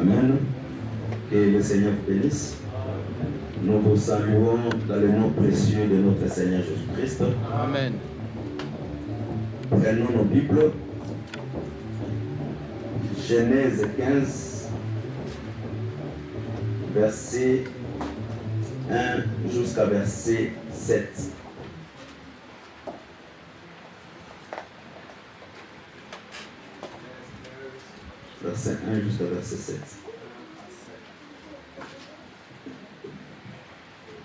Amen. Que le Seigneur vous bénisse. Nous vous saluons dans le nom précieux de notre Seigneur Jésus-Christ. Amen. Prenons nos Bibles. Genèse 15, verset 1 jusqu'à verset 7. Verset 1 jusqu'à verset 7.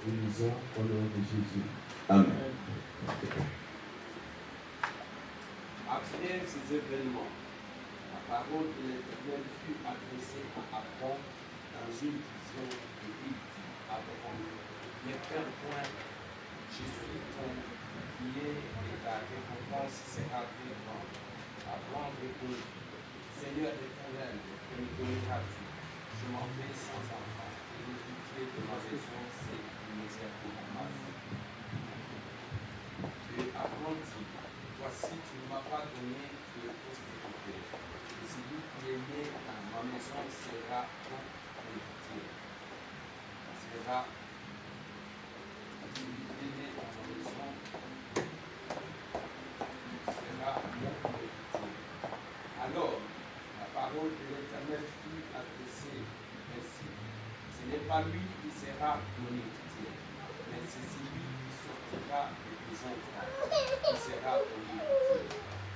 Nous lisons au nom de Jésus. Amen. Après ces événements, la parole de l'Éternel fut adressée à Abraham dans une vision et il dit à Abraham, ne perds point, je suis ton bouclier et ta récompense sera très grande. Abraham répondit, Seigneur l'Éternel, que me donneras-tu? Je m'en vais sans enfant, et l'héritier de ma maison, c'est une misère pour ma vie. Et Abraham dit, voici, tu ne m'as pas donné de postérité. Et celui qui est né dans ma maison sera ton héritier. Sera celui qui est né dans ma maison sera mon héritier. Alors, la parole de l'Éternel fut adressée ainsi. Ce n'est pas lui qui sera mon héritier, mais c'est celui qui sortira de tes enfants qui sera ton héritier.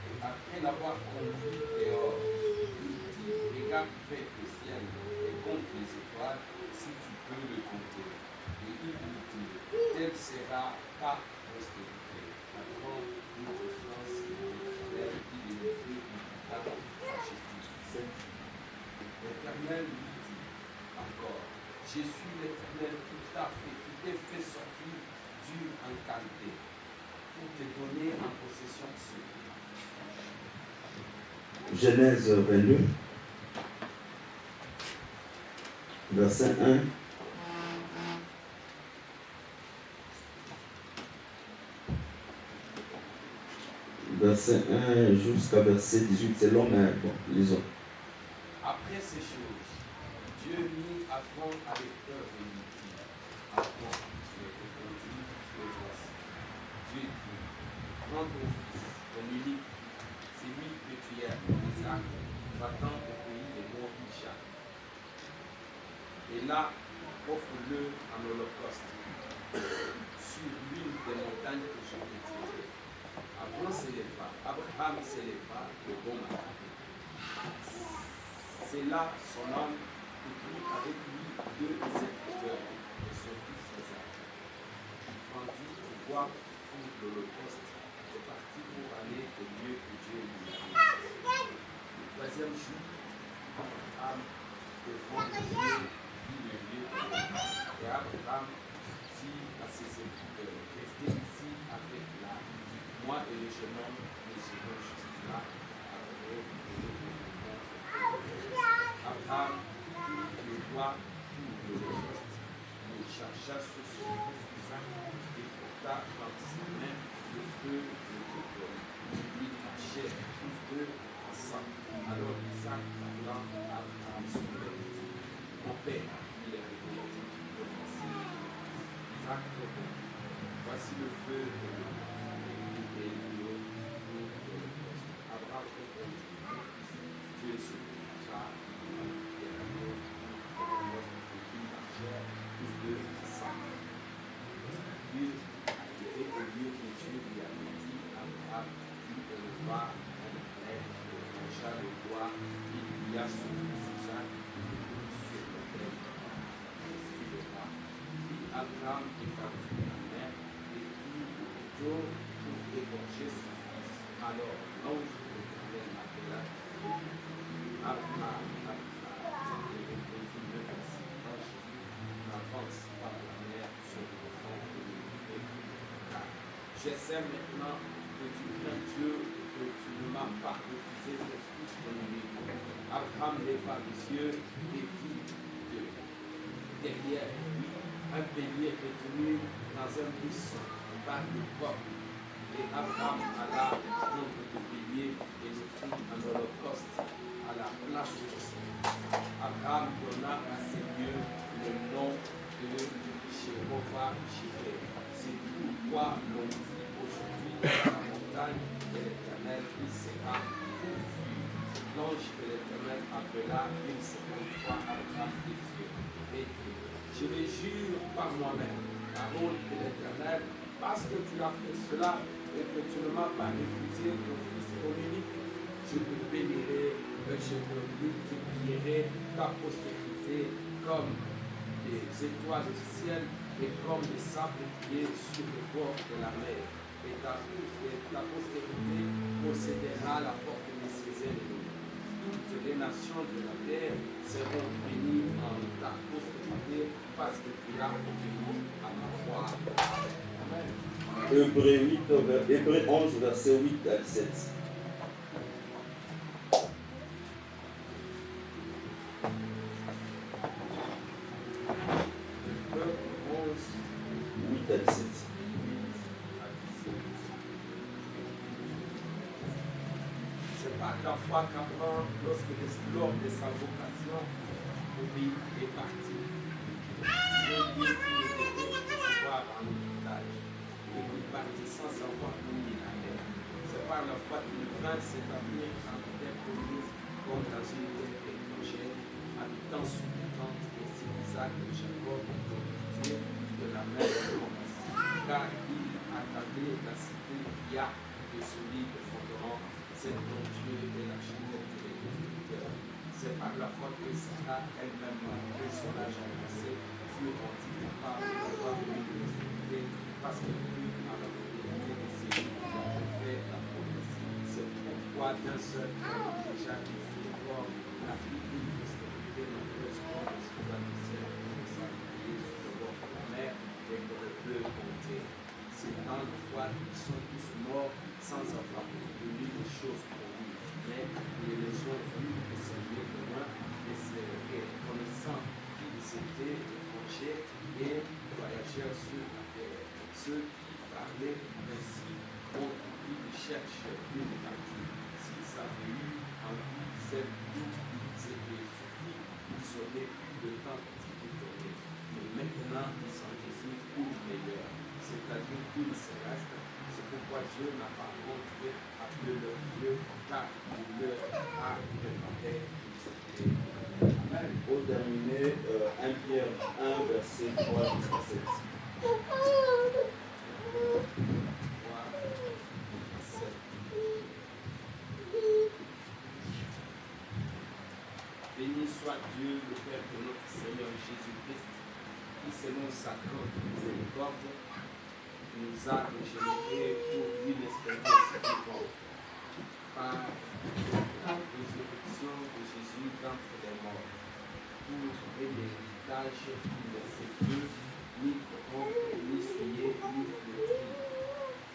Et après l'avoir conduit dehors, il dit, regarde vers le ciel et compte les étoiles, si tu peux le compter. Et il lui dit, telle sera ta postérité. Après une confiance en l'Éternel, il lui fait une table à justice. L'Éternel lui dit encore, je suis l'Éternel qui t'ai fait sortir d'Ur en Chaldée pour te donner en possession ce pays. Genèse 22, verset 1. Verset 1 jusqu'à verset 18, c'est long, mais bon, lisons. Après ces choses, Dieu mit Abraham à l'épreuve et lui dit, Abraham, tu es répondu, le voici. Dieu dit, prends ton fils, ton unique, celui que tu aimes, Isaac, va-t'en au pays de Moriah. Et là, offre-le en holocauste sur l'une des montagnes que je t'ai tirées. Abraham s'éleva de bon matin. C'est là son homme et prit avec lui 2 de ses frères et son fils Isaac. Il prendit le bois pour l'holocauste et partit pour aller au lieu que Dieu lui avait dit. Le troisième jour, Abraham, devant Dieu, vit le lieu de l'holocauste. Et Abraham dit à ses serviteurs, restez ici avec l'âme. Moi et le jeune homme, nous irons juste là, après Abraham prit le bois pour l'holocauste, il chargea sur son fils Isaac et porta dans ses mains le feu de l'autel. Il cachait tous deux ensemble. Alors Isaac parlant à Abraham son père dit, mon père, il est répondit, Isaac répondit, voici le feu de l'autel. Abraham répondit, Dieu se chargea et marchèrent tous deux ensemble. Dieu arrivé au lieu que Dieu lui avait dit, Abraham, il éleva un arête, trancha le bois, il lia son fils Isaac sur le terre. Puis Abraham étendit la main et prit le couteau pour égorger son fils. Alors l'ange de l'Éternel appela Abraham, et répondit le verset. L'ange dit, avance par la mer sur le fond de l'univers. Car je sais maintenant que tu crains Dieu et que tu ne m'as pas refusé ton fils ton unique. Abraham leva les yeux et vit derrière lui un bélier retenu dans un buisson par le coq. Et Abraham alla prendre le bélier et le fit en holocauste à la place de son. Abraham donna à ces lieux le nom de Jéhovah Jireh. C'est pourquoi l'on dit aujourd'hui dans la montagne de l'Éternel, il sera pourvu. L'ange de l'Éternel appela une seconde fois Abraham et dit, je le jure par moi-même, parole de l'Éternel, parce que tu as fait cela et que tu ne m'as pas refusé ton fils unique, je te bénirai, je te multiplierai ta postérité comme des étoiles du ciel et comme des sables qui est sur le bord de la mer. Et ta postérité possédera la porte de ses ennemis. Toutes les nations de la terre seront bénies en ta postérité parce que tu as obéi à ma voix. Amen. Hébreux 11, verset 8 à 17. Hébreux 11, 8 à 17. C'est par la foi qu'Abraham, lors de sa vocation, obéit et parti. Le lieu qui était recevoir dans l'héritage. Et il partit sans savoir où il allait. C'est par la foi qu'il vint s'établir en terre promise comme dans une terre étrangère, habitant sous les tentes et c'est Isaac et Jacob ont hérité de la même promesse. Car il attendait la cité qui a de solides fondements, c'est dont Dieu est l'architecte et le constructeur. C'est par la foi que Sarah elle-même, malgré son âge avancé, fut rendue capable d'avoir une postérité parce que Dieu a la fidélité de celui qui a fait la promesse. C'est pourquoi d'un seul homme déjà qui fut mort a pris une postérité nombreuse comme les étoiles du ciel et s'appuyer sur le bord de la mer et qu'on ne peut compter. C'est dans la foi qu'ils sont tous morts sans avoir obtenu des choses promises. Mais ils les ont vus descendre de loin et connaissant qu'ils étaient étrangers et voyageurs sur la terre. Ceux qui parlaient ainsi ont qu'ils cherchent une partie. S'ils avaient eu envie, celle d'où ils étaient sortis, ils auraient eu le temps d'y retourner. Mais maintenant, ils sont désignés pour le meilleur, c'est-à-dire qu'ils se restent. C'est pourquoi Dieu n'a pas montré à Dieu leur Dieu, car il leur a préparé une cité. Amen. Pour terminer, 1 Pierre 1, verset 3 jusqu'à 7. Béni soit Dieu, le Père de notre Seigneur Jésus-Christ, qui selon sa grande miséricorde nous a régénérés pour une espérance vivante par la résurrection de Jésus d'entre les morts, pour trouver l'héritage qui ne s'est plus ni corrompre, ni souillé, ni flétri,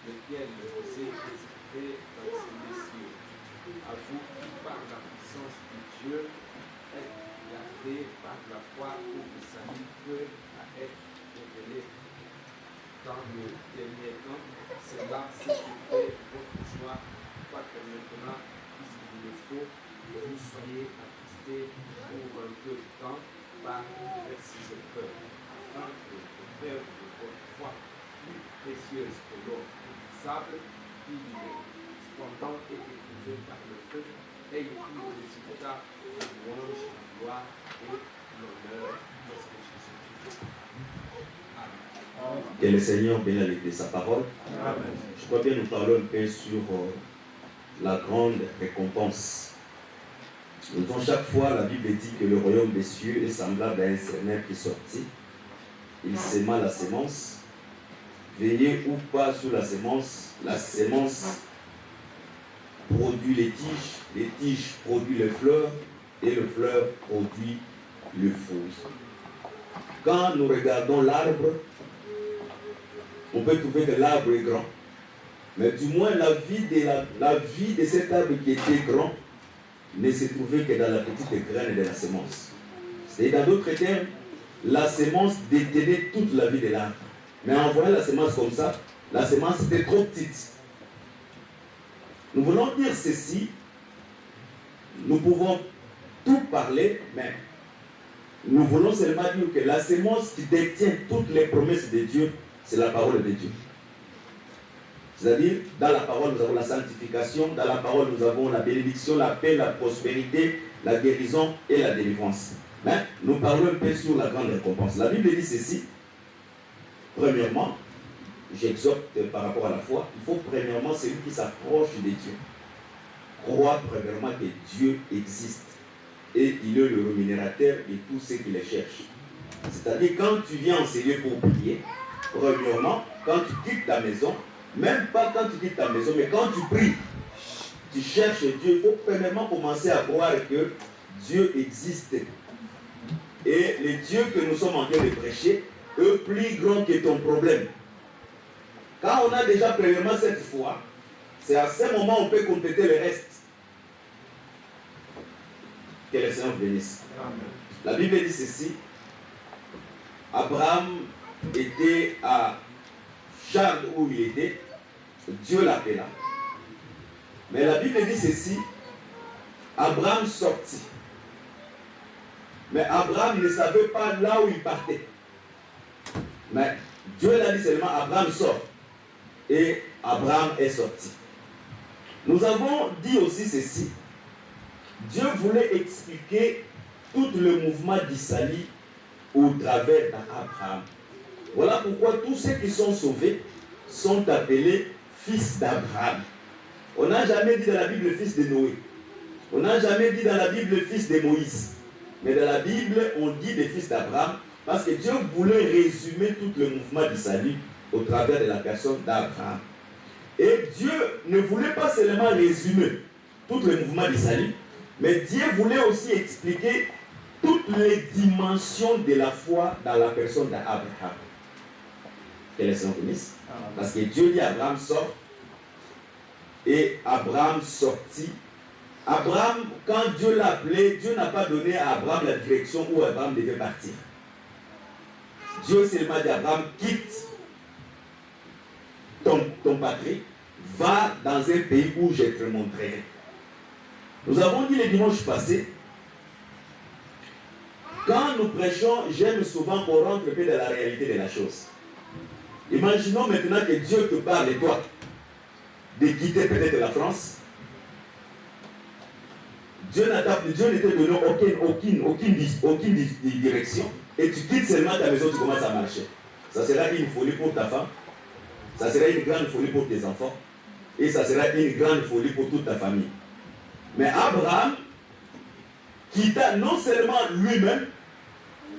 lequel vous est réservé dans ces cieux. À vous qui, par la puissance de Dieu, êtes gardés par la foi pour que le salut peut être révélé dans le dernier temps. C'est là ce qui fait votre joie, quoique maintenant, puisqu'il le faut, que vous soyez attristés pour un peu de temps par diverses épreuves, afin que le cœur de votre foi, plus précieuse que l'or du sable, qui cependant est éprouvé par le feu, ait pour résultat la louange, la gloire et l'honneur lorsque Jésus-Christ. Amen. Que le Seigneur bénisse sa parole. Amen. Je crois bien nous parlons un peu sur la grande récompense. Nous avons chaque fois, la Bible dit que le royaume des cieux est semblable à un seigneur qui est sorti. Il sema la sémence. Veillez ou pas sur la sémence produit les tiges produisent les fleurs et le fleur produit le fruit. Quand nous regardons l'arbre, on peut trouver que l'arbre est grand. Mais du moins, la vie de cet arbre qui était grand ne se trouvait que dans la petite graine de la sémence. Et dans d'autres termes, la sémence détenait toute la vie de l'arbre. Mais en voyant la sémence comme ça, la sémence était trop petite. Nous voulons dire ceci, nous pouvons tout parler, mais nous voulons seulement dire que la sémence qui détient toutes les promesses de Dieu, c'est la parole de Dieu. C'est-à-dire, dans la parole, nous avons la sanctification, dans la parole, nous avons la bénédiction, la paix, la prospérité, la guérison et la délivrance. Mais nous parlons un peu sur la grande récompense. La Bible dit ceci. Premièrement, j'exhorte par rapport à la foi, il faut premièrement celui qui s'approche de Dieu croire premièrement que Dieu existe et il est le rémunérateur de tous ceux qui le cherchent. C'est-à-dire, quand tu viens en Seigneur pour prier, premièrement, quand tu quittes ta maison, même pas quand tu quittes ta maison, mais quand tu pries, tu cherches Dieu, il faut premièrement commencer à croire que Dieu existe. Et le Dieu que nous sommes en train de prêcher est plus grand que ton problème. Quand on a déjà premièrement cette foi, c'est à ce moment qu'on peut compléter le reste. Que le Seigneur bénisse. La Bible dit ceci. Abraham était à Charles où il était. Dieu l'appela. Mais la Bible dit ceci. Abraham sortit. Mais Abraham ne savait pas là où il partait. Mais Dieu l'a dit seulement, Abraham sort. Et Abraham est sorti. Nous avons dit aussi ceci. Dieu voulait expliquer tout le mouvement d'Israël au travers d'Abraham. Voilà pourquoi tous ceux qui sont sauvés sont appelés fils d'Abraham. On n'a jamais dit dans la Bible fils de Noé. On n'a jamais dit dans la Bible fils de Moïse. Mais dans la Bible, on dit des fils d'Abraham parce que Dieu voulait résumer tout le mouvement d'Israël au travers de la personne d'Abraham. Et Dieu ne voulait pas seulement résumer tout le mouvement d'Israël, mais Dieu voulait aussi expliquer toutes les dimensions de la foi dans la personne d'Abraham. Que les Seigneur bénisse. Parce que Dieu dit Abraham sort. Et Abraham sortit. Abraham, quand Dieu l'a appelé, Dieu n'a pas donné à Abraham la direction où Abraham devait partir. Dieu seulement dit à Abraham, quitte ton patrie, va dans un pays où je te montrerai. Nous avons dit le dimanche passé, quand nous prêchons, j'aime souvent qu'on rentre un peu dans la réalité de la chose. Imaginons maintenant que Dieu te parle de toi, de quitter peut-être la France. Dieu ne te donne aucune direction et tu quittes seulement ta maison, tu commences à marcher. Ça sera une folie pour ta femme, ça sera une grande folie pour tes enfants et ça sera une grande folie pour toute ta famille. Mais Abraham quitta non seulement lui-même,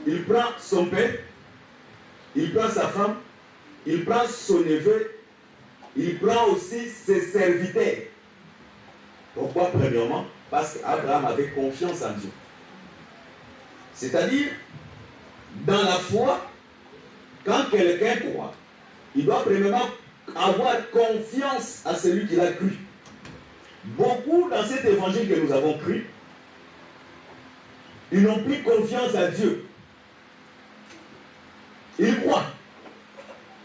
il prend son père, il prend sa femme, il prend son neveu, il prend aussi ses serviteurs. Pourquoi premièrement? Parce qu'Abraham avait confiance en Dieu. C'est-à-dire, dans la foi, quand quelqu'un croit, il doit premièrement avoir confiance à celui qui l'a cru. Beaucoup dans cet évangile que nous avons cru, ils n'ont plus confiance à Dieu. Ils croient.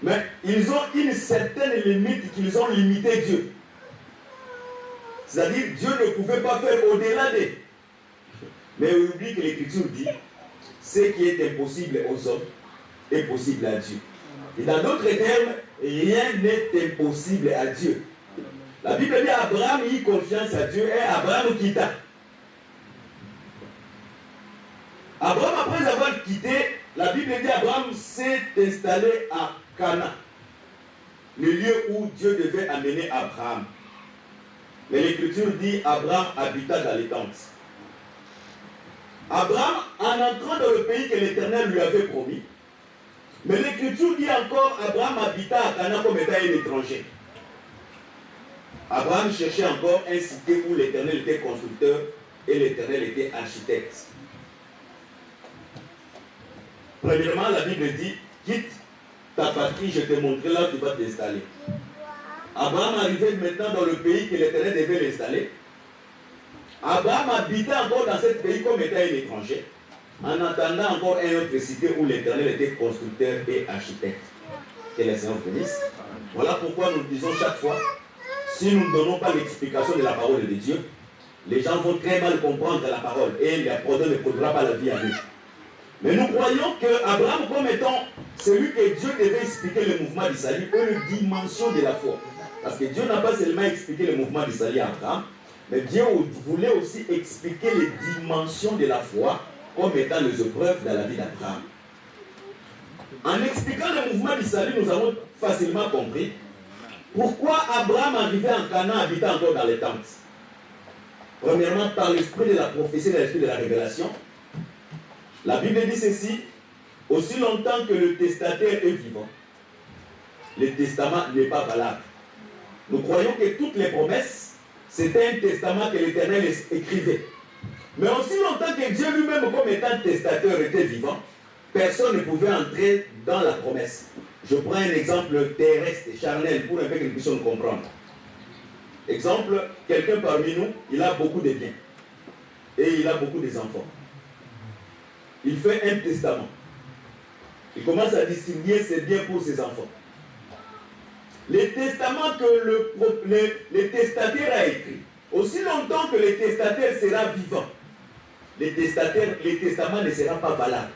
Mais ils ont une certaine limite qu'ils ont limité Dieu. C'est-à-dire, Dieu ne pouvait pas faire au-delà d'eux. Mais on oublie que l'Écriture dit, ce qui est impossible aux hommes est possible à Dieu. Et dans d'autres termes, rien n'est impossible à Dieu. La Bible dit Abraham eut confiance à Dieu et Abraham quitta. Abraham, après avoir quitté, la Bible dit Abraham s'est installé à Cana, le lieu où Dieu devait amener Abraham. Mais l'Écriture dit Abraham habita dans les tentes. Abraham, en entrant dans le pays que l'Éternel lui avait promis, mais l'Écriture dit encore Abraham habita à Cana comme étant un étranger. Abraham cherchait encore un cité où l'Éternel était constructeur et l'Éternel était architecte. Premièrement, la Bible dit quitte ta patrie, je te montrerai là où tu vas t'installer. Abraham arrivait maintenant dans le pays que l'Éternel devait l'installer. Abraham habitait encore dans ce pays comme étant un étranger, en attendant encore une autre cité où l'Éternel était constructeur et architecte. Que les Seigneur bénisse. Voilà pourquoi nous disons chaque fois, si nous ne donnons pas l'explication de la parole de Dieu, les gens vont très mal comprendre la parole et la parole ne produira pas la vie à eux. Mais nous croyons qu'Abraham, comme étant celui que Dieu devait expliquer le mouvement du salut, et la dimension de la foi. Parce que Dieu n'a pas seulement expliqué le mouvement du salut à Abraham, mais Dieu voulait aussi expliquer les dimensions de la foi comme étant les épreuves dans la vie d'Abraham. En expliquant le mouvement du salut, nous avons facilement compris pourquoi Abraham arrivait en Canaan habitant encore dans les tentes. Premièrement, par l'esprit de la prophétie, l'esprit de la révélation. La Bible dit ceci: aussi longtemps que le testataire est vivant, le testament n'est pas valable. Nous croyons que toutes les promesses, c'était un testament que l'Éternel écrivait. Mais aussi longtemps que Dieu lui-même, comme étant testateur, était vivant, personne ne pouvait entrer dans la promesse. Je prends un exemple terrestre, charnel, pour un peu que nous puissions comprendre. Exemple, quelqu'un parmi nous, il a beaucoup de biens. Et il a beaucoup d'enfants. Il fait un testament. Il commence à distribuer ses biens pour ses enfants. Les testaments que le testataire a écrit, aussi longtemps que le testataire sera vivant, le testament ne sera pas valable.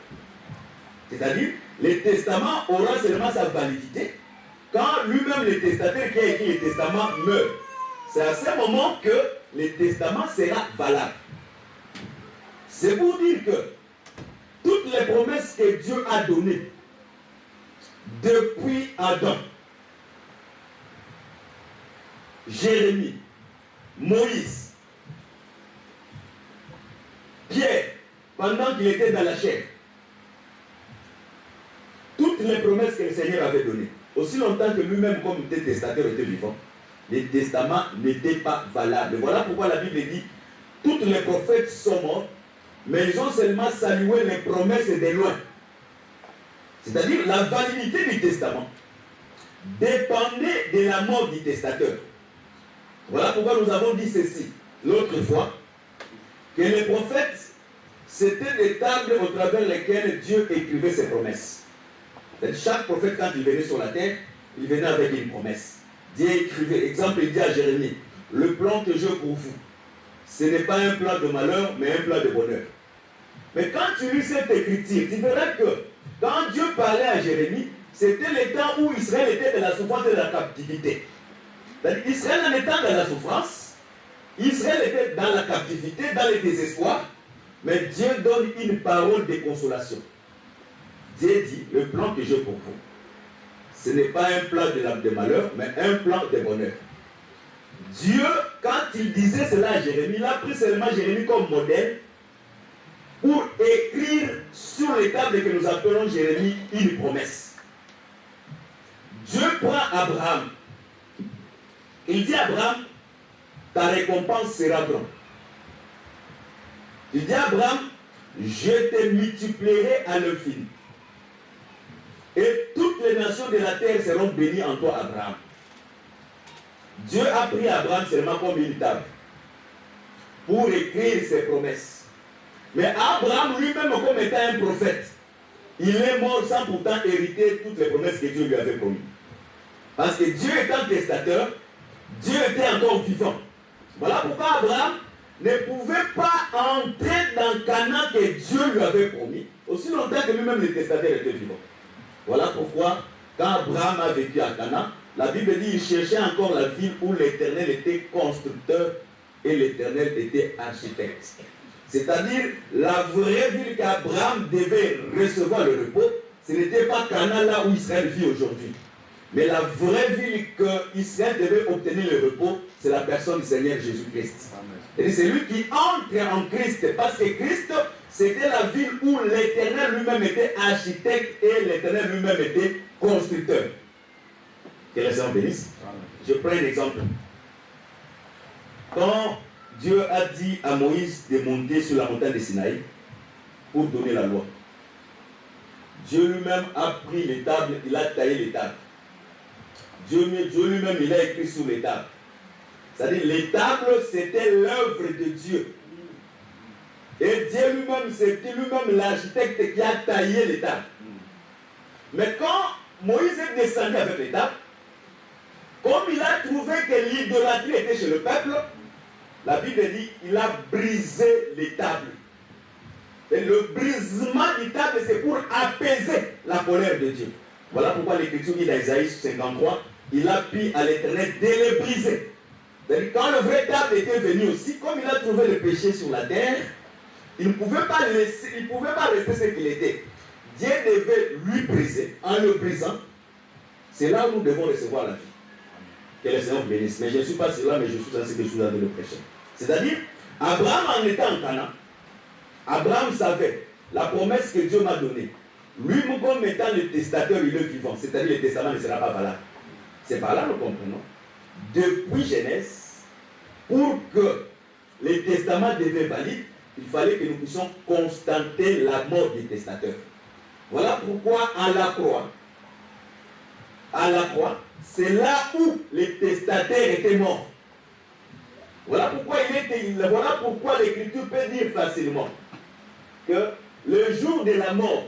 C'est-à-dire, le testament aura seulement sa validité quand lui-même, le testataire qui a écrit le testament, meurt. C'est à ce moment que le testament sera valable. C'est pour dire que toutes les promesses que Dieu a données depuis Adam, Jérémie, Moïse, Pierre, pendant qu'il était dans la chair, toutes les promesses que le Seigneur avait données, aussi longtemps que lui-même, comme testataire, était vivant, les testaments n'étaient pas valables. Voilà pourquoi la Bible dit: toutes les prophètes sont morts, mais ils ont seulement salué les promesses de loin. C'est-à-dire, la validité du testament dépendait de la mort du testateur. Voilà pourquoi nous avons dit ceci l'autre fois, que les prophètes, c'était des tables au travers lesquelles Dieu écrivait ses promesses. Chaque prophète, quand il venait sur la terre, il venait avec une promesse. Dieu écrivait, exemple, il dit à Jérémie: le plan que j'ai pour vous, ce n'est pas un plan de malheur, mais un plan de bonheur. Mais quand tu lis cette écriture, tu verras que quand Dieu parlait à Jérémie, c'était le temps où Israël était dans la souffrance et de la captivité. Israël en étant dans la souffrance, Israël était dans la captivité, dans le désespoir, mais Dieu donne une parole de consolation. Dieu dit: le plan que j'ai pour vous, ce n'est pas un plan de malheur, mais un plan de bonheur. Dieu, quand il disait cela à Jérémie, il a pris seulement Jérémie comme modèle pour écrire sur les tables que nous appelons Jérémie une promesse. Dieu prend Abraham. Il dit à Abraham: ta récompense sera grande. Il dit à Abraham: je te multiplierai à l'infini. Et toutes les nations de la terre seront bénies en toi, Abraham. Dieu a pris Abraham seulement comme une table pour écrire ses promesses. Mais Abraham lui-même, comme étant un prophète, il est mort sans pourtant hériter toutes les promesses que Dieu lui avait promises. Parce que Dieu étant testateur, Dieu était encore vivant. Voilà pourquoi Abraham ne pouvait pas entrer dans Canaan que Dieu lui avait promis, aussi longtemps que lui-même le testataire était vivant. Voilà pourquoi, quand Abraham a vécu à Canaan, la Bible dit qu'il cherchait encore la ville où l'Éternel était constructeur et l'Éternel était architecte. C'est-à-dire, la vraie ville qu'Abraham devait recevoir le repos, ce n'était pas Canaan là où Israël vit aujourd'hui. Mais la vraie ville que Israël devait obtenir le repos, c'est la personne du Seigneur Jésus-Christ. Et c'est lui qui entre en Christ, parce que Christ, c'était la ville où l'Éternel lui-même était architecte et l'Éternel lui-même était constructeur. Que les gens bénissent. Je prends un exemple. Quand Dieu a dit à Moïse de monter sur la montagne de Sinaï pour donner la loi, Dieu lui-même a pris les tables, il a taillé les tables. Dieu lui-même, il a écrit sur les tables. C'est-à-dire, les tables, c'était l'œuvre de Dieu. Et Dieu lui-même, c'était lui-même l'architecte qui a taillé les tables. Mais quand Moïse est descendu avec les tables, comme il a trouvé que l'idolâtrie était chez le peuple, la Bible dit qu'il a brisé les tables. Et le brisement du table, c'est pour apaiser la colère de Dieu. Voilà pourquoi l'Écriture dit dans Isaïe 53, il a pris à l'Éternel de les briser. C'est-à-dire, quand le vrai table était venu aussi, comme il a trouvé le péché sur la terre, il ne pouvait pas rester ce qu'il était. Dieu devait lui briser. En le brisant, c'est là où nous devons recevoir la vie. Que le Seigneur bénisse. Mais je ne suis pas sur là, mais je suis dans ce que je suis en train de prêcher. C'est-à-dire, Abraham en étant en Canaan, Abraham savait la promesse que Dieu m'a donnée. Lui, comme étant le testateur, il est vivant. C'est-à-dire, le testament ne sera pas valable. C'est par là, nous comprenons. Depuis Genèse, pour que le testament devienne valide, il fallait que nous puissions constater la mort du testateur. Voilà pourquoi à la croix, c'est là où le testataire était mort. Voilà pourquoi l'Écriture peut dire facilement que le jour de la mort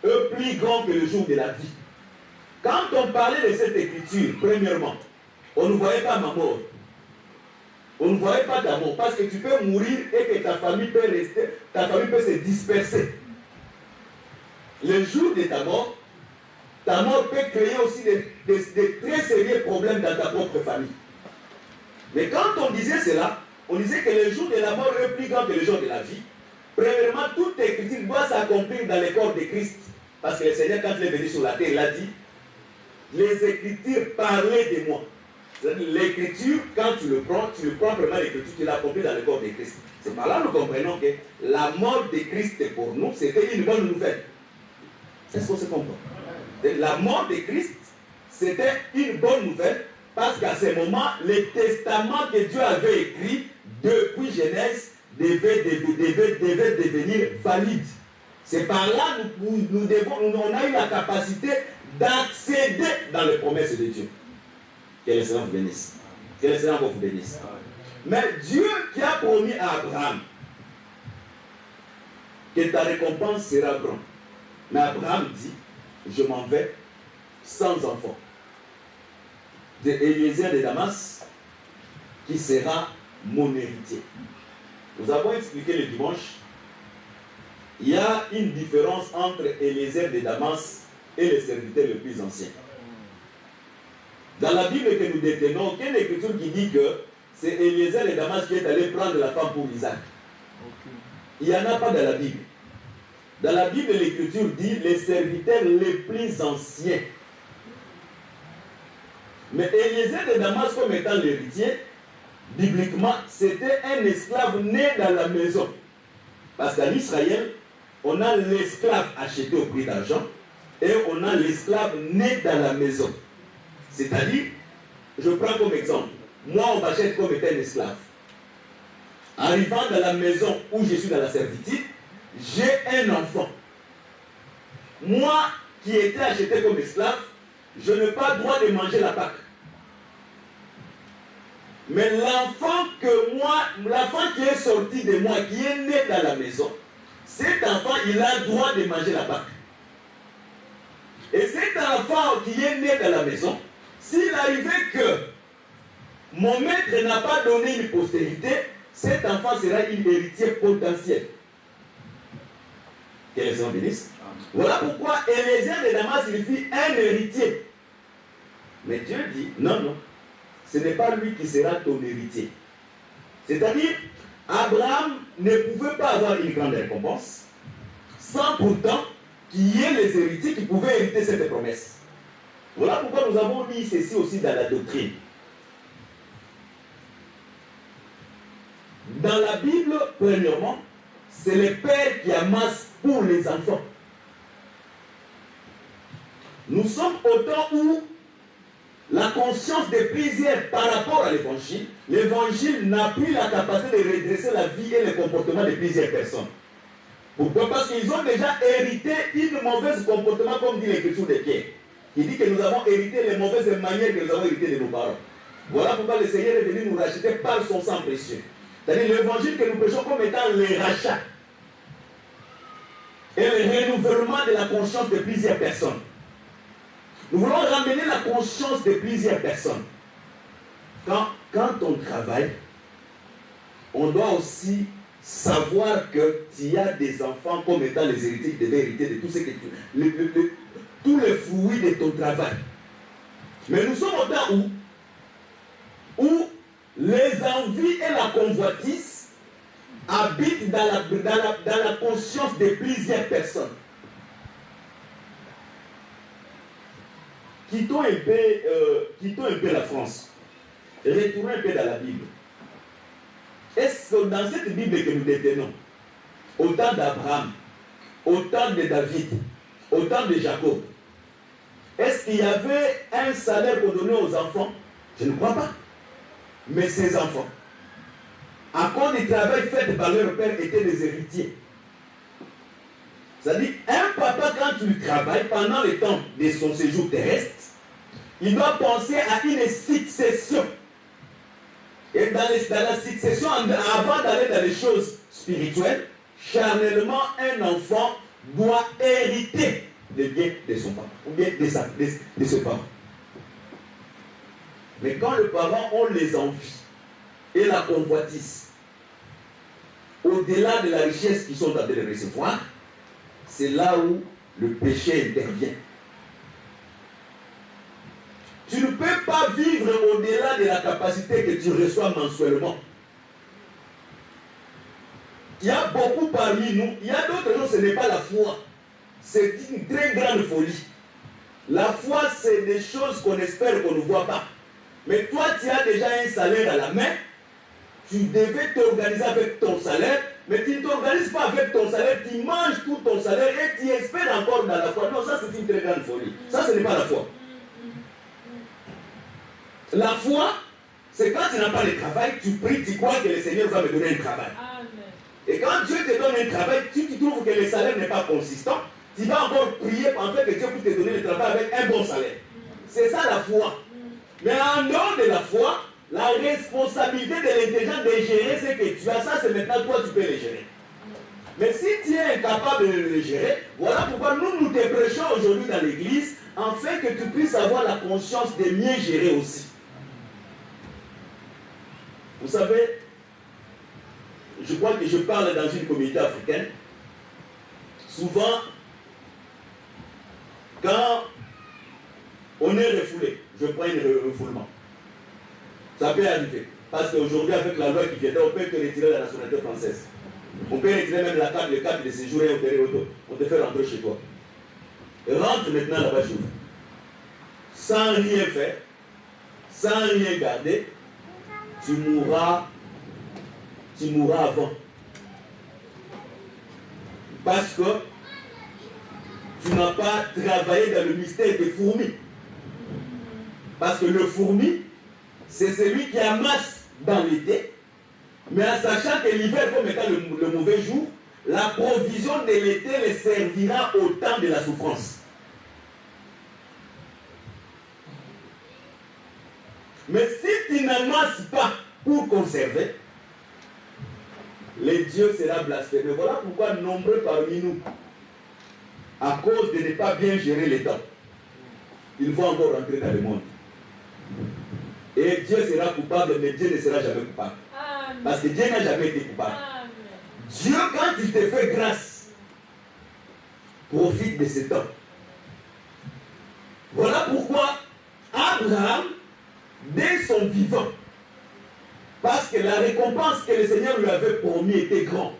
est plus grand que le jour de la vie. Quand on parlait de cette Écriture, premièrement, on ne voyait pas ma mort. On ne voyait pas ta mort, parce que tu peux mourir et que ta famille peut se disperser. Le jour de ta mort peut créer aussi des très sérieux problèmes dans ta propre famille. Mais quand on disait cela, on disait que le jour de la mort est plus grand que le jour de la vie. Premièrement, toute écriture doit s'accomplir dans le corps de Christ. Parce que le Seigneur, quand il est venu sur la terre, il a dit, les Écritures parlaient de moi. L'écriture, quand tu le prends vraiment l'écriture, tu l'accomplis dans le corps de Christ. C'est par là que nous comprenons que la mort de Christ pour nous, c'était une bonne nouvelle. Est-ce qu'on se comprend? La mort de Christ, c'était une bonne nouvelle parce qu'à ce moment, le testament que Dieu avait écrit depuis Genèse devait devenir valide. C'est par là que on a eu la capacité d'accéder dans les promesses de Dieu. Que le Seigneur vous bénisse. Que le Seigneur vous bénisse. Mais Dieu qui a promis à Abraham que ta récompense sera grande. Mais Abraham dit, je m'en vais sans enfant. De Eliezer de Damas, qui sera mon héritier. Nous avons expliqué le dimanche, il y a une différence entre Eliezer de Damas et le serviteur le plus ancien. Dans la Bible que nous détenons, quelle écriture qui dit que c'est Eliezer de Damas qui est allé prendre la femme pour Isaac? Il n'y en a pas dans la Bible. Dans la Bible, l'écriture dit les serviteurs les plus anciens. Mais Eliezer de Damas, comme étant l'héritier, bibliquement, c'était un esclave né dans la maison. Parce qu'en Israël, on a l'esclave acheté au prix d'argent et on a l'esclave né dans la maison. C'est-à-dire, je prends comme exemple, moi on m'achète comme étant un esclave. Arrivant dans la maison où je suis dans la servitude, j'ai un enfant. Moi qui étais acheté comme esclave, je n'ai pas le droit de manger la Pâque. Mais l'enfant qui est sorti de moi, qui est né dans la maison, cet enfant, il a le droit de manger la Pâque. Et cet enfant qui est né dans la maison, s'il arrivait que mon maître n'a pas donné une postérité, cet enfant sera un héritier potentiel. Que les gens bénissent. Voilà pourquoi Eliezer de Damas signifie un héritier. Mais Dieu dit, non, ce n'est pas lui qui sera ton héritier. C'est-à-dire, Abraham ne pouvait pas avoir une grande récompense sans pourtant qu'il y ait les héritiers qui pouvaient hériter cette promesse. Voilà pourquoi nous avons dit ceci aussi dans la doctrine. Dans la Bible, premièrement, c'est le père qui amasse pour les enfants. Nous sommes au temps où la conscience de plusieurs par rapport à l'évangile n'a plus la capacité de redresser la vie et le comportement de plusieurs personnes. Pourquoi? Parce qu'ils ont déjà hérité une mauvaise comportement, comme dit l'écriture de Pierre. Il dit que nous avons hérité les mauvaises manières que nous avons héritées de nos parents. Voilà pourquoi le Seigneur est venu nous racheter par son sang précieux. C'est-à-dire l'évangile que nous prêchons comme étant le rachat et le renouvellement de la conscience de plusieurs personnes. Nous voulons ramener la conscience de plusieurs personnes. Quand on travaille, on doit aussi savoir que tu as des enfants comme étant les héritiers qui devaient hériter de tout ce que tu... tous les fruits de ton travail. Mais nous sommes au temps où les envies et la convoitise habitent dans la conscience de plusieurs personnes. Quittons un peu la France. Retournons un peu dans la Bible. Est-ce que dans cette Bible que nous détenons, au temps d'Abraham, au temps de David, au temps de Jacob, est-ce qu'il y avait un salaire qu'on donnait aux enfants? Je ne crois pas. Mais ces enfants, à cause du travail fait par leur père, étaient des héritiers. C'est-à-dire, un papa, quand il travaille pendant le temps de son séjour terrestre, il doit penser à une succession. Et dans la succession, avant d'aller dans les choses spirituelles, charnellement, un enfant doit hériter des biens de son papa, ou bien de ses parents. Mais quand les parents ont les envies et la convoitise, au-delà de la richesse qu'ils sont en train de recevoir, c'est là où le péché intervient. Tu ne peux pas vivre au-delà de la capacité que tu reçois mensuellement. Il y a beaucoup parmi nous, il y a d'autres gens, ce n'est pas la foi. C'est une très grande folie. La foi, c'est des choses qu'on espère qu'on ne voit pas. Mais toi, tu as déjà un salaire à la main. Tu devais t'organiser avec ton salaire, mais tu ne t'organises pas avec ton salaire, tu manges tout ton salaire et tu espères encore dans la foi. Non, ça c'est une très grande folie. Ça, ce n'est pas la foi. La foi, c'est quand tu n'as pas de travail, tu pries, tu crois que le Seigneur va me donner un travail. Amen. Et quand Dieu te donne un travail, tu trouves que le salaire n'est pas consistant, tu vas encore prier en fait que Dieu puisse te donner le travail avec un bon salaire. C'est ça la foi. Mais en dehors de la foi, la responsabilité de l'intelligence de gérer ce que tu as, ça c'est maintenant toi tu peux le gérer. Mais si tu es incapable de le gérer, voilà pourquoi nous te prêchons aujourd'hui dans l'église, afin que tu puisses avoir la conscience de mieux gérer aussi. Vous savez, je crois que je parle dans une communauté africaine. Souvent, quand on est refoulé, je prends un refoulement. Ça peut arriver. Parce qu'aujourd'hui, avec la loi qui vient, on peut te retirer la nationalité française. On peut retirer même le carte de séjour et on te fait rentrer chez toi. Et rentre maintenant là-bas chez vous. Sans rien faire, sans rien garder, tu mourras avant. Parce que tu n'as pas travaillé dans le mystère des fourmis. Parce que le fourmi, c'est celui qui amasse dans l'été, mais en sachant que l'hiver, comme étant le mauvais jour, la provision de l'été les servira au temps de la souffrance. Mais si tu n'amasses pas pour conserver, le Dieu sera blasphémé. Voilà pourquoi nombreux parmi nous, à cause de ne pas bien gérer les temps, ils vont encore rentrer dans le monde. Et Dieu sera coupable, mais Dieu ne sera jamais coupable. Amen. Parce que Dieu n'a jamais été coupable. Amen. Dieu, quand il te fait grâce, profite de ce temps. Voilà pourquoi Abraham, dès son vivant, parce que la récompense que le Seigneur lui avait promis était grande,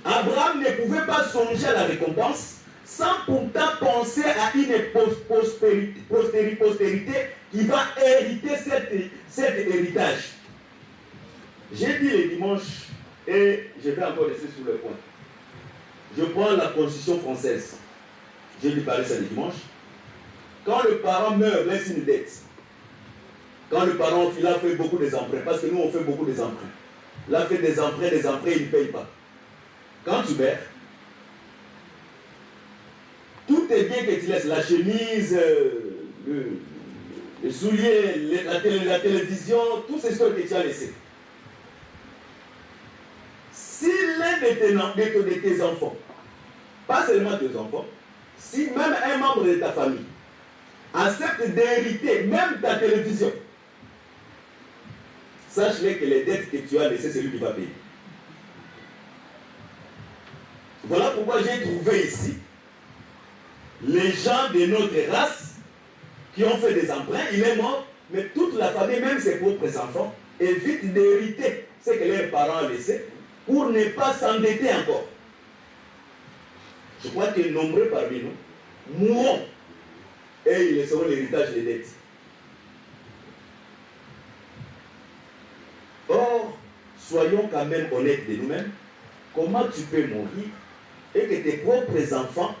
Abraham ne pouvait pas songer à la récompense sans pourtant penser à une postérité qui va hériter cet héritage. J'ai dit le dimanche, et je vais encore laisser sur le point. Je prends la Constitution française. J'ai dû parler ça le dimanche. Quand le parent meurt, laisse une dette. Quand le parent il a fait beaucoup des emprunts, parce que nous on fait beaucoup des emprunts. Il a fait des emprunts, il ne paye pas. Quand tu meurs, tout est bien que tu laisses, la chemise, les souliers, la télévision, tout ce que tu as laissé. Si l'un de tes enfants, pas seulement tes enfants, si même un membre de ta famille accepte d'hériter même ta télévision, sache-le que les dettes que tu as laissées, c'est lui qui va payer. pourquoi j'ai trouvé ici les gens de notre race qui ont fait des emprunts, il est mort, mais toute la famille, même ses propres enfants, évitent d'hériter ce que leurs parents ont laissé pour ne pas s'endetter encore. Je crois que nombreux parmi nous mourront et ils laisseront l'héritage des dettes. Or, soyons quand même honnêtes de nous-mêmes. Comment tu peux mourir et que tes propres enfants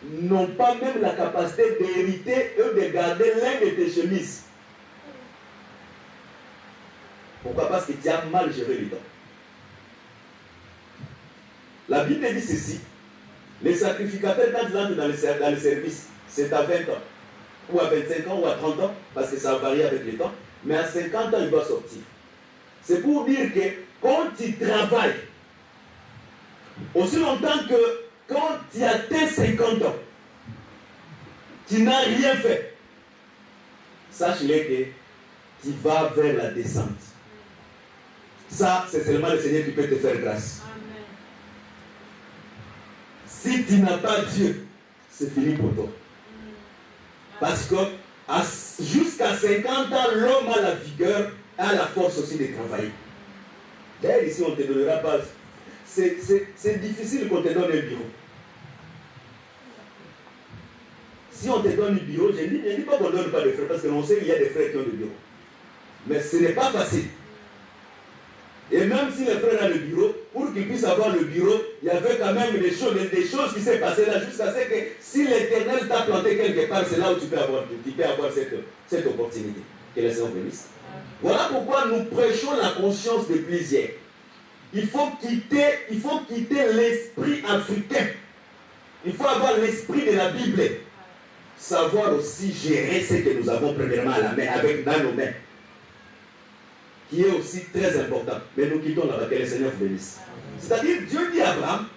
n'ont pas même la capacité d'hériter et de garder l'un de tes chemises? Pourquoi? Parce que tu as mal géré le temps. La Bible dit ceci: les sacrificateurs, quand ils entrent dans le service, c'est à 20 ans, ou à 25 ans, ou à 30 ans, parce que ça varie avec le temps, mais à 50 ans, il doit sortir. C'est pour dire que quand tu travailles, aussi longtemps que quand tu atteins 50 ans, tu n'as rien fait, sache-le que tu vas vers la descente. Ça, c'est seulement le Seigneur qui peut te faire grâce. Amen. Si tu n'as pas Dieu, c'est fini pour toi. Parce que jusqu'à 50 ans, l'homme a la vigueur, a la force aussi de travailler. D'ailleurs, ici, on ne te donnera pas. C'est difficile qu'on te donne un bureau. Si on te donne un bureau, je ne dis pas qu'on ne donne pas de frais, parce qu'on sait qu'il y a des frères qui ont des bureaux. Mais ce n'est pas facile. Et même si les frères ont le bureau, pour qu'ils puissent avoir le bureau, il y avait quand même des choses qui s'est passées là, jusqu'à ce que si l'Éternel t'a planté quelque part, c'est là où tu peux avoir cette opportunité. Que le Seigneur bénisse. Voilà pourquoi nous prêchons la conscience de plusieurs. Il faut quitter l'esprit africain. Il faut avoir l'esprit de la Bible. Savoir aussi gérer ce que nous avons premièrement à la main, dans nos mains. Qui est aussi très important. Mais nous quittons là-bas, que le Seigneur vous bénisse. C'est-à-dire, Dieu dit à Abraham,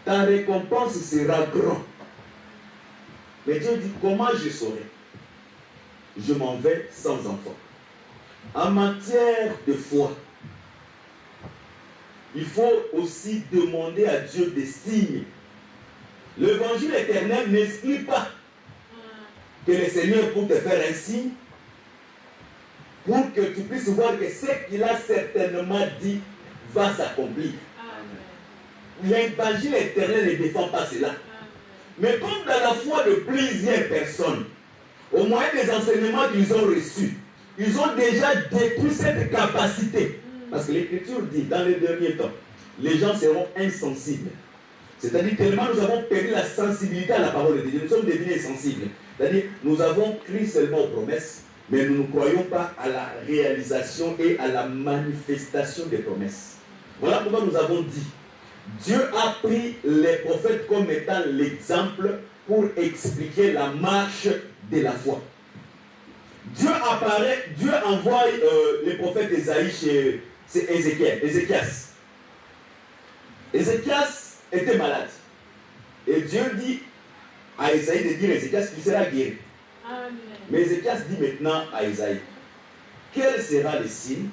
ta récompense sera grande. Mais Dieu dit, comment je saurai? Je m'en vais sans enfant. En matière de foi, il faut aussi demander à Dieu des signes. L'évangile éternel n'explique pas que le Seigneur pour te faire un signe, pour que tu puisses voir que ce qu'il a certainement dit va s'accomplir. L'évangile éternel ne défend pas cela. Amen. Mais comme dans la foi de plusieurs personnes, au moyen des enseignements qu'ils ont reçus, ils ont déjà détruit cette capacité. Parce que l'Écriture dit, dans les derniers temps, les gens seront insensibles. C'est-à-dire tellement nous avons perdu la sensibilité à la parole de Dieu. Nous sommes devenus insensibles. C'est-à-dire nous avons cru seulement aux promesses, mais nous ne croyons pas à la réalisation et à la manifestation des promesses. Voilà pourquoi nous avons dit, Dieu a pris les prophètes comme étant l'exemple pour expliquer la marche de la foi. Dieu envoie les prophètes Ésaïe chez Ézéchias. Ézéchias était malade. Et Dieu dit à Ésaïe de dire à Ézéchias qu'il sera guéri. Amen. Mais Ézéchias dit maintenant à Ésaïe, quel sera le signe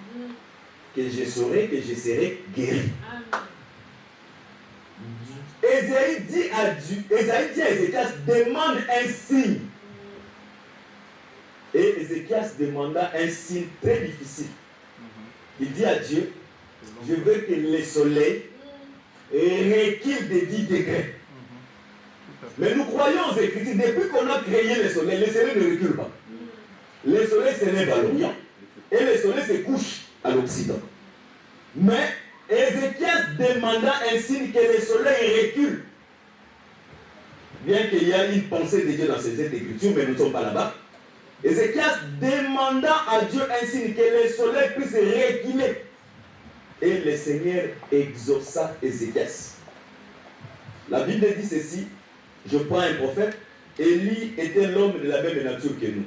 que je saurai que je serai guéri? Amen. Ésaïe dit à Ézéchias, demande un signe. Et Ézéchias demanda un signe très difficile. Il dit à Dieu, je veux que le soleil recule de 10 degrés. Mais nous croyons aux Écritures, depuis qu'on a créé le soleil ne recule pas. Le soleil se lève à l'Orient et le soleil se couche à l'Occident. Mais Ézéchias demanda un signe que le soleil recule. Bien qu'il y ait une pensée de Dieu dans cette écriture, mais nous ne sommes pas là-bas. Ézéchias demanda à Dieu un signe que le soleil puisse reculer. Et le Seigneur exauça Ézéchias. La Bible dit ceci, je prends un prophète, Élie était l'homme de la même nature que nous.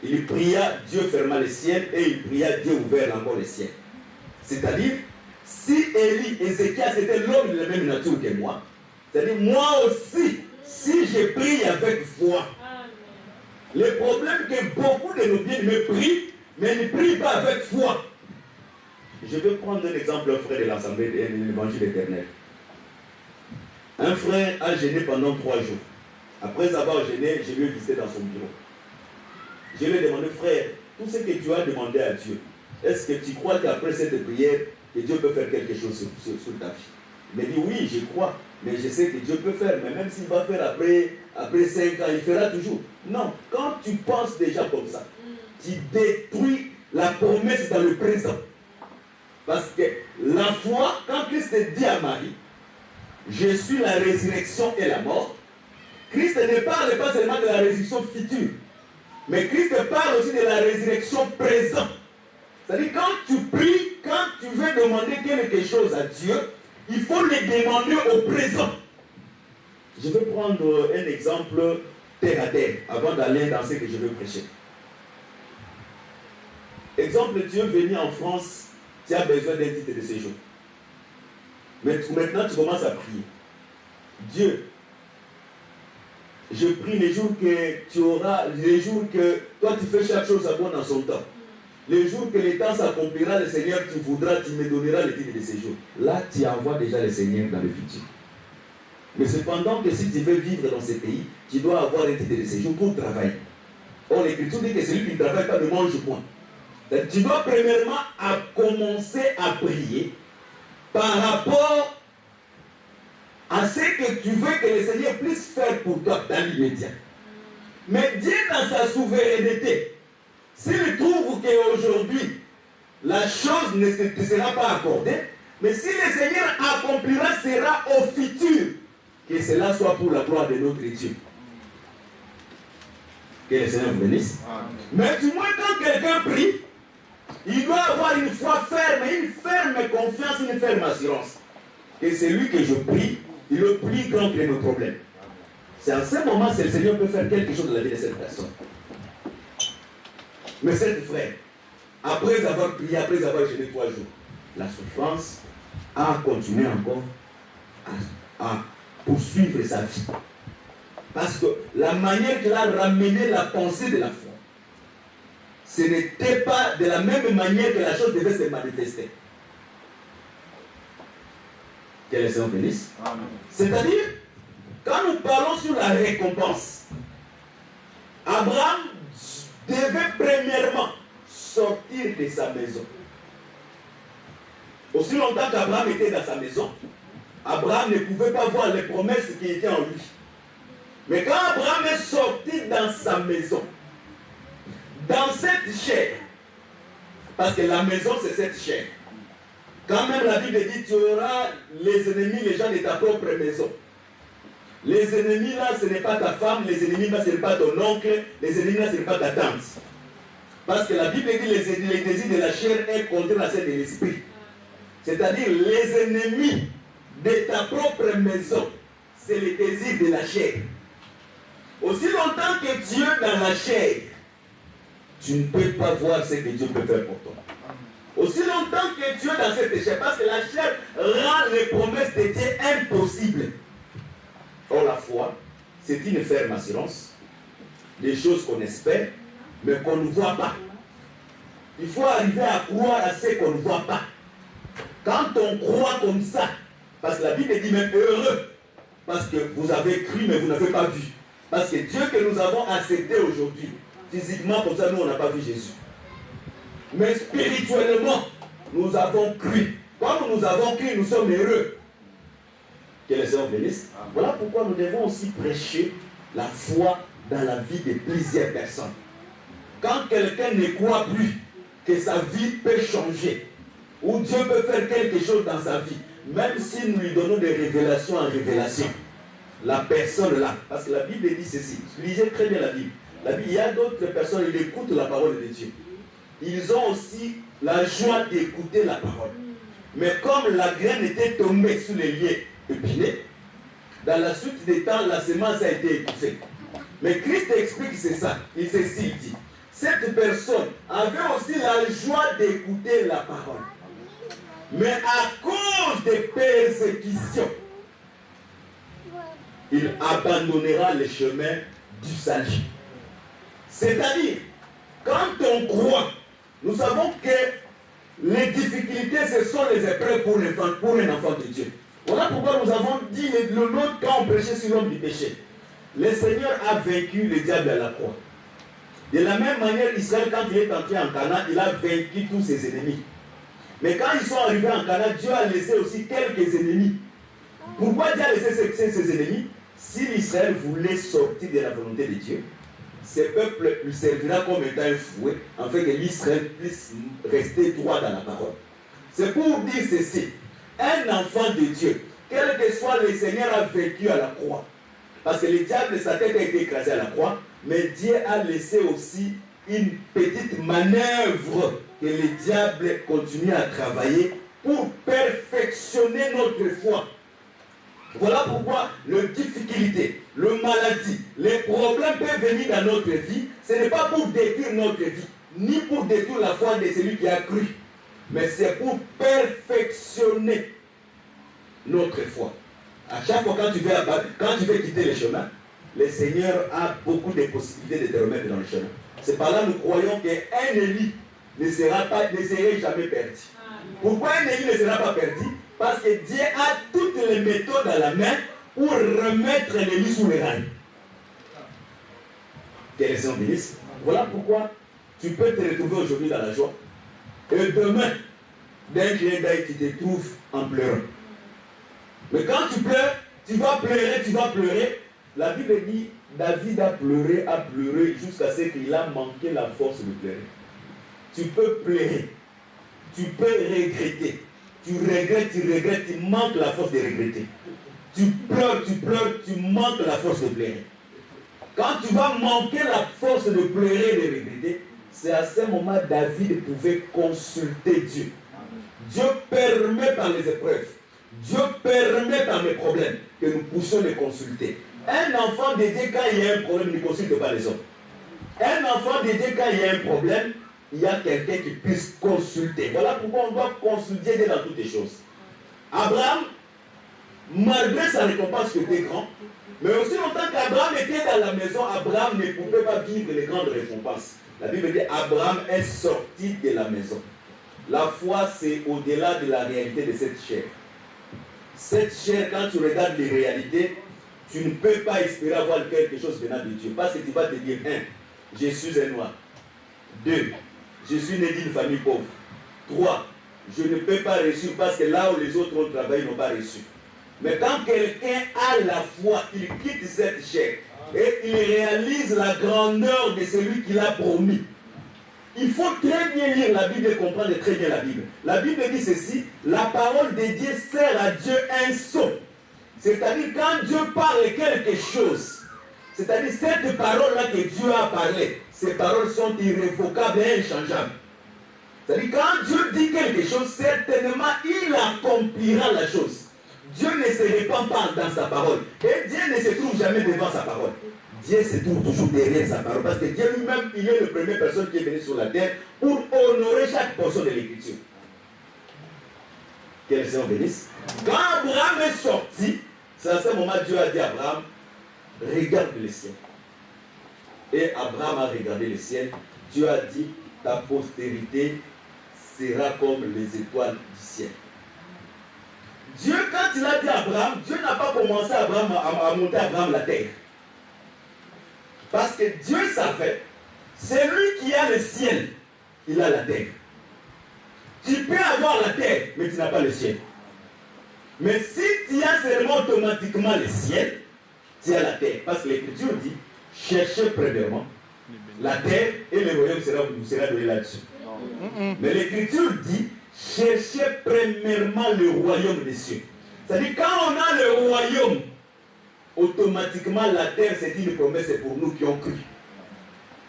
Il pria, Dieu ferma les ciels, et il pria, Dieu ouvert encore les ciels. C'est-à-dire, si Ézéchias était l'homme de la même nature que moi, c'est-à-dire moi aussi, si je prie avec foi, le problème que beaucoup de nos bien-aimés prient, mais ne prient pas avec foi. Je vais prendre un exemple, frère de l'Assemblée de l'Évangile éternel. Un frère a jeûné pendant 3 jours. Après avoir jeûné, je lui ai visité dans son bureau. Je lui ai demandé, frère, tout ce que tu as demandé à Dieu, est-ce que tu crois qu'après cette prière, que Dieu peut faire quelque chose sur ta vie? Il m'a dit, oui, je crois, mais je sais que Dieu peut faire, mais même s'il va faire après 5 ans, il fera toujours. Non, quand tu penses déjà comme ça, tu détruis la promesse dans le présent. Parce que la foi, quand Christ dit à Marie, je suis la résurrection et la mort, Christ ne parle pas seulement de la résurrection future, mais Christ parle aussi de la résurrection présente. C'est-à-dire, quand tu pries, quand tu veux demander quelque chose à Dieu, il faut le demander au présent. Je vais prendre un exemple terre à terre, avant d'aller dans ce que je veux prêcher. Exemple, tu es venu en France, tu as besoin d'un titre de séjour. Mais maintenant, tu commences à prier. Dieu, je prie les jours que tu auras, les jours que toi tu fais chaque chose à bon dans son temps. Les jours que le temps s'accomplira, le Seigneur, tu voudras, tu me donneras le titre de séjour. Là, tu envoies déjà le Seigneur dans le futur. Mais cependant que si tu veux vivre dans ce pays, tu dois avoir un titre de séjour pour travailler. Or, l'Écriture dit que celui qui ne travaille pas ne mange point. Donc, tu dois premièrement commencer à prier par rapport à ce que tu veux que le Seigneur puisse faire pour toi dans l'immédiat. Mais Dieu, dans sa souveraineté, s'il trouve qu'aujourd'hui, la chose ne te sera pas accordée, mais si le Seigneur accomplira, sera au futur, que cela soit pour la gloire de notre Dieu. Que le Seigneur vous bénisse. Mais du moins, quand quelqu'un prie, il doit avoir une foi ferme, une ferme confiance, une ferme assurance. Que celui que je prie, il est plus grand que nos problèmes. C'est en ce moment que le Seigneur peut faire quelque chose dans la vie de cette personne. Mais cet frère, après avoir prié, après avoir jeûné 3 jours, la souffrance a continué encore à poursuivre sa vie. Parce que la manière qu'il a ramené la pensée de la foi, ce n'était pas de la même manière que la chose devait se manifester. Que le Seigneur bénisse. C'est-à-dire, quand nous parlons sur la récompense, Abraham devait premièrement sortir de sa maison. Aussi longtemps qu'Abraham était dans sa maison, Abraham ne pouvait pas voir les promesses qui étaient en lui. Mais quand Abraham est sorti dans sa maison, dans cette chair, parce que la maison c'est cette chair, quand même la Bible dit tu auras les ennemis, les gens de ta propre maison. Les ennemis là, ce n'est pas ta femme, les ennemis là, ce n'est pas ton oncle, les ennemis là, ce n'est pas ta tante. Parce que la Bible dit les désirs de la chair est contre la chair de l'esprit. C'est-à-dire les ennemis de ta propre maison, c'est les désirs de la chair. Aussi longtemps que tu es dans la chair, tu ne peux pas voir ce que Dieu peut faire pour toi. Aussi longtemps que tu es dans cette chair, parce que la chair rend les promesses de Dieu impossibles. Or la foi, c'est une ferme assurance des choses qu'on espère, mais qu'on ne voit pas. Il faut arriver à croire à ce qu'on ne voit pas. Quand on croit comme ça, parce que la Bible dit même heureux, parce que vous avez cru mais vous n'avez pas vu. Parce que Dieu que nous avons accepté aujourd'hui, physiquement comme ça, nous on n'a pas vu Jésus. Mais spirituellement, nous avons cru. Comme nous avons cru, nous sommes heureux. Que les Seigneur bénisse. Voilà pourquoi nous devons aussi prêcher la foi dans la vie de plusieurs personnes. Quand quelqu'un ne croit plus que sa vie peut changer, ou Dieu peut faire quelque chose dans sa vie, même si nous lui donnons des révélations en révélation, la personne là, parce que la Bible dit ceci, lisez très bien la Bible. Il y a d'autres personnes, ils écoutent la parole de Dieu. Ils ont aussi la joie d'écouter la parole. Mais comme la graine était tombée sous les lieux épineux, dans la suite des temps, la semence a été étouffée. Mais Christ explique c'est ça. Il dit, cette personne avait aussi la joie d'écouter la parole. Mais à cause des persécutions, il abandonnera le chemin du salut. C'est-à-dire, quand on croit, nous savons que les difficultés, ce sont les épreuves pour un enfant de Dieu. Voilà pourquoi nous avons dit le nôtre quand on prêchait sur l'homme du péché. Le Seigneur a vaincu le diable à la croix. De la même manière, Israël, quand il est entré en Canaan, il a vaincu tous ses ennemis. Mais quand ils sont arrivés en Canaan, Dieu a laissé aussi quelques ennemis. Pourquoi Dieu a laissé ses ennemis? Si Israël voulait sortir de la volonté de Dieu, ce peuple lui servira comme étant un fouet, afin que l'Israël puisse rester droit dans la parole. C'est pour dire ceci. Un enfant de Dieu, quel que soit le Seigneur a vécu à la croix. Parce que le diable, sa tête a été écrasée à la croix, mais Dieu a laissé aussi une petite manœuvre que le diable continue à travailler pour perfectionner notre foi. Voilà pourquoi les difficultés, les maladies, les problèmes peuvent venir dans notre vie. Ce n'est pas pour détruire notre vie, ni pour détruire la foi de celui qui a cru, mais c'est pour perfectionner notre foi. À chaque fois quand tu veux quitter le chemin, le Seigneur a beaucoup de possibilités de te remettre dans le chemin. C'est par là que nous croyons qu'un Élie ne serait jamais perdu. Pourquoi un Élie ne sera pas perdu? Parce que Dieu a toutes les méthodes à la main pour remettre l'Élie sous les rails. Que les gens bénissent. Voilà pourquoi tu peux te retrouver aujourd'hui dans la joie. Et demain, d'un clin d'œil, tu te trouves en pleurant. Mais quand tu pleures, tu vas pleurer. La Bible dit, David a pleuré jusqu'à ce qu'il a manqué la force de pleurer. Tu peux pleurer, tu peux regretter, tu regrettes, tu manques la force de regretter. Tu pleures, tu manques la force de pleurer. Quand tu vas manquer la force de pleurer et de regretter, c'est à ce moment que David pouvait consulter Dieu. Dieu permet par les épreuves, Dieu permet par les problèmes que nous puissions les consulter. Un enfant de Dieu, quand il y a un problème, ne consulte pas les hommes. Un enfant de Dieu, quand il y a un problème, il y a quelqu'un qui puisse consulter. Voilà pourquoi on doit consulter Dieu dans toutes les choses. Abraham, malgré sa récompense qui était grande, mais aussi longtemps qu'Abraham était dans la maison, Abraham ne pouvait pas vivre les grandes récompenses. La Bible dit Abraham est sorti de la maison. La foi, c'est au-delà de la réalité de cette chair. Cette chair, quand tu regardes les réalités, tu ne peux pas espérer avoir quelque chose venant de Dieu. Parce que tu vas te dire, 1, je suis un noir. 2, je suis né d'une famille pauvre. 3, je ne peux pas réussir parce que là où les autres ont travaillé, ils n'ont pas reçu. Mais quand quelqu'un a la foi, il quitte cette chair et il réalise la grandeur de celui qui l'a promis. Il faut très bien lire la Bible et comprendre très bien la Bible. La Bible dit ceci, la parole de Dieu sert à Dieu un sceau. C'est-à-dire quand Dieu parle quelque chose, c'est-à-dire cette parole-là que Dieu a parlé, ces paroles sont irrévocables et inchangeables. C'est-à-dire quand Dieu dit quelque chose, certainement il accomplira la chose. Dieu ne se répand pas dans sa parole. Et Dieu ne se trouve jamais devant sa parole. Dieu se trouve toujours derrière sa parole. Parce que Dieu lui-même, il est la première personne qui est venue sur la terre pour honorer chaque portion de l'Écriture. Que le Seigneur bénisse. Quand Abraham est sorti, c'est à ce moment que Dieu a dit à Abraham, regarde le ciel. Et Abraham a regardé le ciel. Dieu a dit, ta postérité sera comme les étoiles du ciel. Dieu, quand il a dit à Abraham, Dieu n'a pas commencé à monter Abraham la terre. Parce que Dieu savait, c'est lui qui a le ciel, il a la terre. Tu peux avoir la terre, mais tu n'as pas le ciel. Mais si tu as seulement automatiquement le ciel, tu as la terre. Parce que l'Écriture dit, cherchez premièrement la terre et le royaume vous sera donné là-dessus. Mais l'Écriture dit, cherchez premièrement le royaume des cieux. C'est-à-dire quand on a le royaume, automatiquement la terre c'est une promesse pour nous qui ont cru.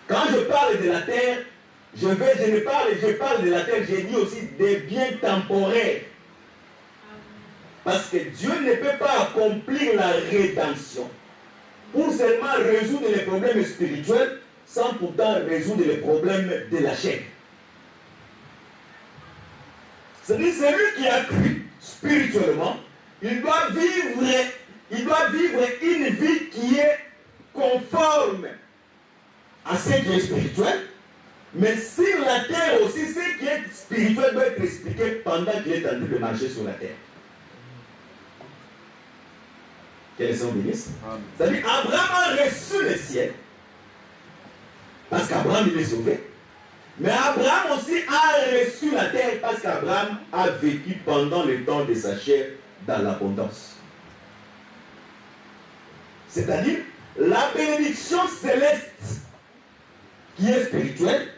Quand je parle de la terre, je parle de la terre, j'ai dit aussi des biens temporaires. Parce que Dieu ne peut pas accomplir la rédemption pour seulement résoudre les problèmes spirituels sans pourtant résoudre les problèmes de la chair. C'est-à-dire celui qui a cru spirituellement, il doit vivre une vie qui est conforme à ce qui est spirituel, mais sur la terre aussi, ce qui est spirituel doit être expliqué pendant qu'il est en train de marcher sur la terre. Que les Seigneur bénisse. C'est-à-dire Abraham a reçu le ciel. Parce qu'Abraham il est sauvé. Mais Abraham aussi a reçu la terre parce qu'Abraham a vécu pendant le temps de sa chair dans l'abondance. C'est-à-dire la bénédiction céleste qui est spirituelle,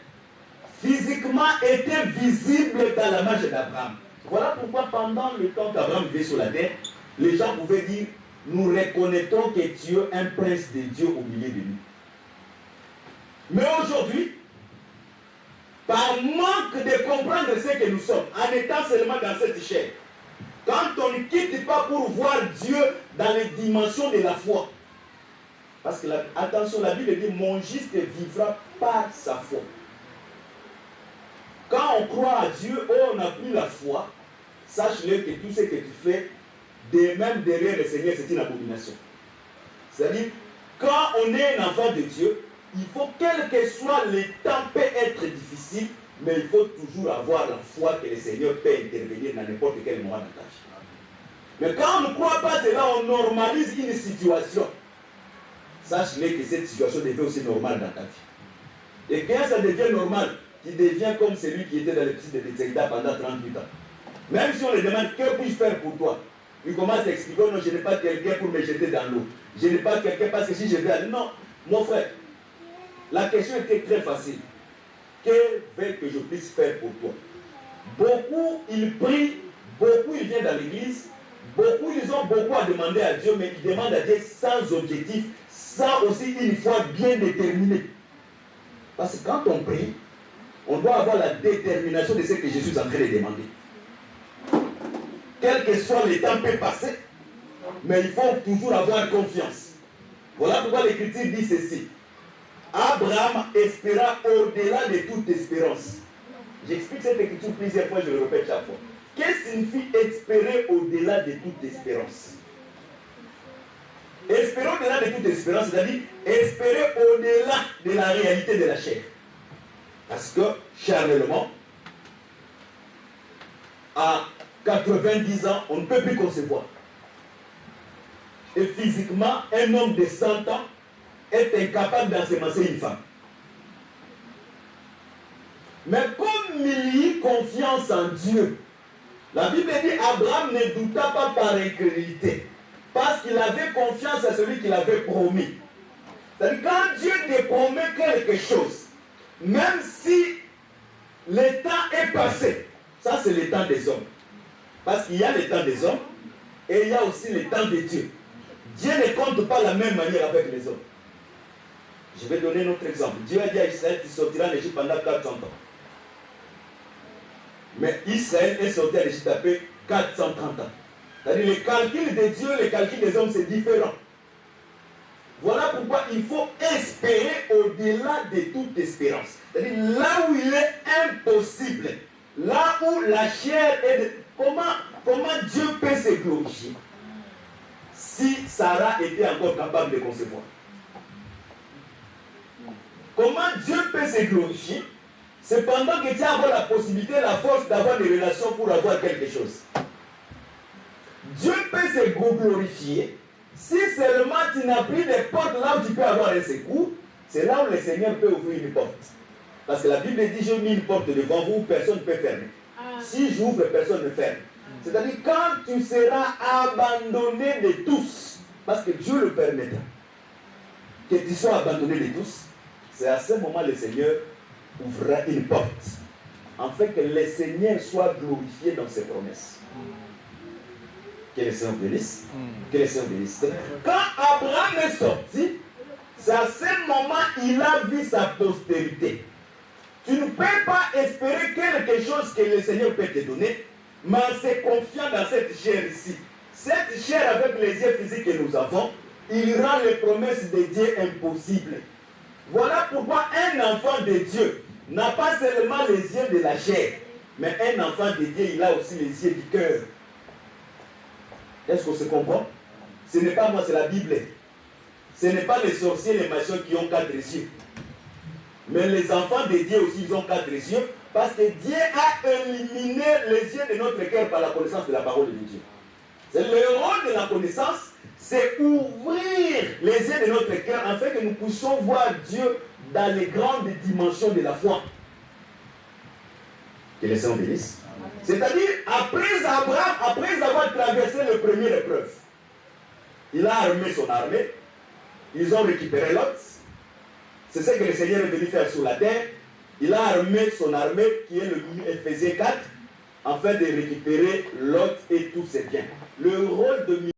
physiquement était visible dans la marche d'Abraham. Voilà pourquoi pendant le temps qu'Abraham vivait sur la terre, les gens pouvaient dire, nous reconnaissons que tu es un prince de Dieu au milieu de nous. Mais aujourd'hui, par manque de comprendre ce que nous sommes, en étant seulement dans cette chair, quand on ne quitte pas pour voir Dieu dans les dimensions de la foi, parce que, attention, la Bible dit, mon juste vivra par sa foi. Quand on croit à Dieu, on n'a plus la foi, sache-le que tout ce que tu fais, de même derrière le Seigneur, c'est une abomination. C'est-à-dire, quand on est un enfant de Dieu, il faut, quel que soit le temps, peut être difficile, mais il faut toujours avoir la foi que le Seigneur peut intervenir dans n'importe quel moment de ta vie. Mais quand on ne croit pas cela, on normalise une situation. Sache-le que cette situation devient aussi normale dans ta vie. Et quand ça devient normal, tu deviens comme celui qui était dans le petit de Bethsaïda pendant 38 ans. Même si on lui demande, que puis-je faire pour toi? Il commence à expliquer, non, je n'ai pas quelqu'un pour me jeter dans l'eau. Je n'ai pas quelqu'un parce que si je vais aller... Non, mon frère, la question était très facile. Que veux que je puisse faire pour toi? Beaucoup, ils prient, beaucoup, ils viennent dans l'église, beaucoup, ils ont beaucoup à demander à Dieu, mais ils demandent à Dieu sans objectif, sans aussi une foi bien déterminée. Parce que quand on prie, on doit avoir la détermination de ce que je suis en train de demander. Quel que soit le temps peut passer, mais il faut toujours avoir confiance. Voilà pourquoi l'Écriture dit ceci. Abraham espéra au-delà de toute espérance. J'explique cette écriture plusieurs fois, je le répète chaque fois. Qu'est-ce que signifie espérer au-delà de toute espérance? Espérer au-delà de toute espérance, c'est-à-dire espérer au-delà de la réalité de la chair. Parce que, charnellement, à 90 ans, on ne peut plus concevoir. Et physiquement, un homme de 100 ans est incapable d'ensemencer une femme. Mais comme il y a confiance en Dieu, la Bible dit Abraham ne douta pas par incrédulité, parce qu'il avait confiance à celui qui l'avait promis. C'est-à-dire quand Dieu te promet quelque chose, même si le temps est passé, ça c'est le temps des hommes. Parce qu'il y a le temps des hommes et il y a aussi le temps de Dieu. Dieu ne compte pas la même manière avec les hommes. Je vais donner un autre exemple. Dieu a dit à Israël qu'il sortira en Égypte pendant 400 ans. Mais Israël est sorti en Égypte après 430 ans. C'est-à-dire le calcul de Dieu, le calcul des hommes, c'est différent. Voilà pourquoi il faut espérer au-delà de toute espérance. C'est-à-dire là où il est impossible, là où la chair est... Comment Dieu peut se glorifier si Sarah était encore capable de concevoir? Comment Dieu peut se glorifier cependant que tu as la possibilité, la force d'avoir des relations pour avoir quelque chose? Dieu peut se glorifier si seulement tu n'as plus de portes là où tu peux avoir un secours. C'est là où le Seigneur peut ouvrir une porte. Parce que la Bible dit, j'ai mis une porte devant vous, personne ne peut fermer. Si j'ouvre, personne ne ferme. C'est-à-dire quand tu seras abandonné de tous, parce que Dieu le permettra, que tu sois abandonné de tous, c'est à ce moment que le Seigneur ouvrira une porte, afin que le Seigneur soit glorifié dans ses promesses. Que le Seigneur bénisse. Que le Seigneur bénisse. Quand Abraham est sorti, c'est à ce moment qu'il a vu sa postérité. Tu ne peux pas espérer quelque chose que le Seigneur peut te donner, mais en se confiant dans cette chair ici. Cette chair avec les yeux physiques que nous avons, il rend les promesses de Dieu impossibles. Voilà pourquoi un enfant de Dieu n'a pas seulement les yeux de la chair, mais un enfant de Dieu, il a aussi les yeux du cœur. Est-ce qu'on se comprend? Ce n'est pas moi, c'est la Bible. Ce n'est pas les sorciers, les magiciens qui ont 4 yeux. Mais les enfants de Dieu aussi, ils ont 4 yeux, parce que Dieu a éliminé les yeux de notre cœur par la connaissance de la parole de Dieu. C'est le rôle de la connaissance, c'est ouvrir les yeux de notre cœur afin que nous puissions voir Dieu dans les grandes dimensions de la foi. Que les saints bénissent. C'est-à-dire, après Abraham, après avoir traversé le premier épreuve, il a armé son armée, ils ont récupéré Lot. C'est ce que le Seigneur est venu faire sur la terre. Il a armé son armée, qui est le Éphésiens 4, afin de récupérer Lot et tous ses biens. Le rôle de